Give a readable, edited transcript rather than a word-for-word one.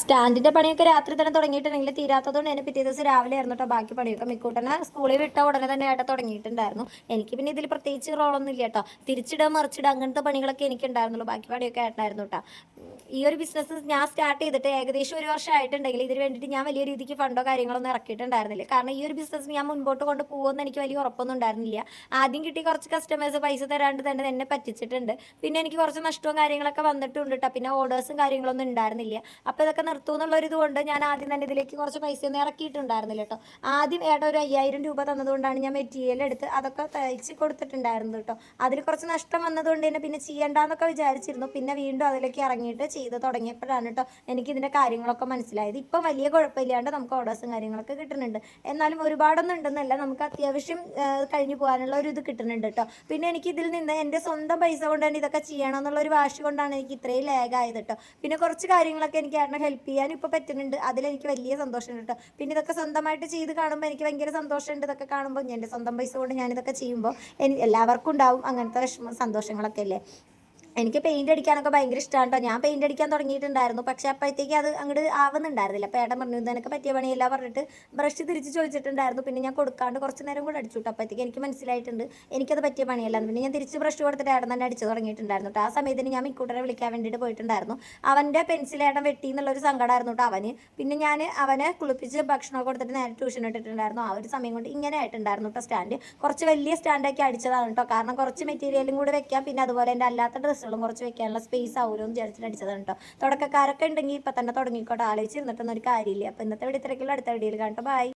സ്റ്റാൻഡിന്റെ പണിയൊക്കെ രാത്രി തന്നെ തുടങ്ങിയിട്ടുണ്ടെങ്കിൽ തീരാത്തതുകൊണ്ട് തന്നെ പിറ്റേ ദിവസം രാവിലെ ആയിരുന്നു കേട്ടോ ബാക്കി പണിയൊക്കെ. മിക്കൂട്ടനെ സ്കൂളിൽ വിട്ട ഉടനെ തന്നെ ഏട്ടൻ തുടങ്ങിയിട്ടുണ്ടായിരുന്നു. എനിക്ക് പിന്നെ ഇതിൽ പ്രത്യേകിച്ച് റോളൊന്നും ഇല്ല കേട്ടോ. തിരിച്ചിടുക മറിച്ചിടുക അങ്ങനത്തെ പണികളൊക്കെ എനിക്ക് ഉണ്ടായിരുന്നുള്ളൂ. ബാക്കി പണിയൊക്കെ ഏട്ടനായിരുന്നു കേട്ടോ. ഈ ഒരു ബിസിനസ് ഞാൻ സ്റ്റാർട്ട് ചെയ്തിട്ട് ഏകദേശം ഒരു വർഷം ആയിട്ടുണ്ടെങ്കിൽ ഇതിന് വേണ്ടിയിട്ട് ഞാൻ വലിയ രീതിക്ക് ഫണ്ടോ കാര്യങ്ങളൊന്നും ഇറക്കിയിട്ടുണ്ടായിരുന്നില്ല. കാരണം ഈ ഒരു ബിസിനസ് ഞാൻ മുൻപോട്ട് കൊണ്ട് പോകുമെന്ന് എനിക്ക് വലിയ ഉറപ്പൊന്നും ഉണ്ടായിരുന്നില്ല. ആദ്യം കിട്ടി കുറച്ച് കസ്റ്റമേഴ്സ് പൈസ തരാണ്ട് തന്നെ എന്നെ പറ്റിച്ചിട്ടുണ്ട്. പിന്നെ എനിക്ക് കുറച്ച് നഷ്ടവും കാര്യങ്ങളൊക്കെ വന്നിട്ടുണ്ട് കേട്ടോ. പിന്നെ ഓർഡേഴ്സും കാര്യങ്ങളൊന്നും ഉണ്ടായിരുന്നില്ല. അപ്പോൾ ഇതൊക്കെ നിർത്തും എന്നുള്ളൊരിത് കൊണ്ട് ഞാൻ ആദ്യം തന്നെ ഇതിലേക്ക് കുറച്ച് പൈസയൊന്നും ഇറക്കിയിട്ടുണ്ടായിരുന്നില്ല കേട്ടോ. ആദ്യം ഏട്ടൻ ഒരു 5000 രൂപ തന്നതുകൊണ്ടാണ് ഞാൻ മെറ്റീരിയൽ എടുത്ത് അതൊക്കെ തയ്ച്ച് കൊടുത്തിട്ടുണ്ടായിരുന്നു കേട്ടോ. അതിൽ കുറച്ച് നഷ്ടം വന്നതുകൊണ്ട് തന്നെ പിന്നെ ചെയ്യണ്ടെന്നൊക്കെ വിചാരിച്ചിരുന്നു. പിന്നെ വീണ്ടും അതിലേക്ക് ഇറങ്ങിയിട്ട് ചെയ്ത് തുടങ്ങിയപ്പോഴാണ് കേട്ടോ എനിക്കിതിൻ്റെ കാര്യങ്ങളൊക്കെ മനസ്സിലായത്. ഇപ്പം വലിയ കുഴപ്പമില്ലാണ്ട് നമുക്ക് ഓർഡേഴ്സും കാര്യങ്ങളൊക്കെ കിട്ടുന്നുണ്ട്. എന്നാലും ഒരുപാടൊന്നും ഉണ്ടെന്നല്ല, നമുക്ക് അത്യാവശ്യം കഴിഞ്ഞു പോകാനുള്ള ഒരു ഇത് കിട്ടുന്നുണ്ട് കേട്ടോ. പിന്നെ എനിക്ക് ഇതിൽ നിന്ന് എൻ്റെ സ്വന്തം പൈസ കൊണ്ട് തന്നെ ഇതൊക്കെ ചെയ്യണം എന്നുള്ളൊരു വാശി കൊണ്ടാണ് എനിക്ക് ഇത്രയും ലാഗായത് കേട്ടോ. പിന്നെ കുറച്ച് കാര്യങ്ങളൊക്കെ എനിക്ക് ഏട്ടനെ ഹെൽപ്പ് ചെയ്യാനും ഇപ്പോൾ പറ്റുന്നുണ്ട്. അതിലെനിക്ക് വലിയ സന്തോഷമുണ്ട് കേട്ടോ. പിന്നെ ഇതൊക്കെ സ്വന്തമായിട്ട് ചെയ്ത് കാണുമ്പോൾ എനിക്ക് ഭയങ്കര സന്തോഷമുണ്ട്. ഇതൊക്കെ കാണുമ്പോൾ എൻ്റെ സ്വന്തം പൈസ കൊണ്ട് ഞാനിതൊക്കെ ചെയ്യുമ്പോൾ എല്ലാവർക്കും ഉണ്ടാവും അങ്ങനത്തെ സന്തോഷങ്ങളൊക്കെ അല്ലേ. എനിക്ക് പെയിന്റ് അടിക്കാനൊക്കെ ഭയങ്കര ഇഷ്ടമാണ് കേട്ടോ. ഞാൻ പെയിന്റ് അടിക്കാൻ തുടങ്ങിയിട്ടുണ്ടായിരുന്നു. പക്ഷെ അപ്പോഴത്തേക്ക് അത് അങ്ങോട്ട് ആവുന്നുണ്ടായിരുന്നില്ല. അപ്പോൾ ഏട്ടൻ പറഞ്ഞു ഇതെനിക്ക് പറ്റിയ പണിയല്ല പറഞ്ഞിട്ട് ബ്രഷ് തിരിച്ച് ചോദിച്ചിട്ടുണ്ടായിരുന്നു. പിന്നെ ഞാൻ കൊടുക്കാണ്ട് കുറച്ച് നേരം കൂടെ അടിച്ചു കേട്ടോ. അപ്പോഴത്തേക്ക് എനിക്ക് മനസ്സിലായിട്ടുണ്ട് എനിക്കത് പറ്റിയ പണിയല്ല. പിന്നെ ഞാൻ തിരിച്ച് ബ്രഷ് കൊടുത്തിട്ട് ഏട്ടൻ തന്നെ അടിച്ച് തുടങ്ങിയിട്ടുണ്ടായിരുന്നു കേട്ടോ. ആ സമയത്തിന് ഞാൻ മിക്കൂട്ടരെ വിളിക്കാൻ വേണ്ടിയിട്ട് പോയിട്ടുണ്ടായിരുന്നു. അവൻ്റെ പെൻസിൽ ഏട്ടൻ വെട്ടി എന്നുള്ളൊരു സങ്കടമായിരുന്നു കേട്ടോ അവന്. പിന്നെ ഞാൻ അവനെ കുളിപ്പിച്ച് ഭക്ഷണമൊക്കെ കൊടുത്തിട്ട് നേരെ ട്യൂഷൻ ഇട്ടിട്ടുണ്ടായിരുന്നു. ആ ഒരു സമയം കൊണ്ട് ഇങ്ങനെ ആയിട്ടുണ്ടായിരുന്നു കേട്ടോ. സ്റ്റാൻഡ് കുറച്ച് വലിയ സ്റ്റാൻഡൊക്കെ അടിച്ചതാണ് കേട്ടോ. കാരണം കുറച്ച് മെറ്റീരിയലും കൂടെ വെക്കാം. പിന്നെ അതുപോലെ എൻ്റെ അല്ലാത്ത ഡ്രസ്സുകളും കുറച്ച് വെക്കാനുള്ള സ്പേസ് ആവുമല്ലോ എന്ന് വിചാരിച്ചിട്ട് അടിച്ചതാണ് കേട്ടോ. തുടക്കക്കാരൊക്കെ ഉണ്ടെങ്കിൽ ഇപ്പം തന്നെ തുടങ്ങിക്കോട്ടെ, ആലോചിച്ചിരുന്നിട്ടൊന്നും ഒരു കാര്യമില്ല. അപ്പോൾ ഇന്നത്തെ വീഡിയോ ഇത്രയ്ക്കുള്ള അടുത്ത വീഡിയോയിൽ കാണട്ടെ. ബൈ.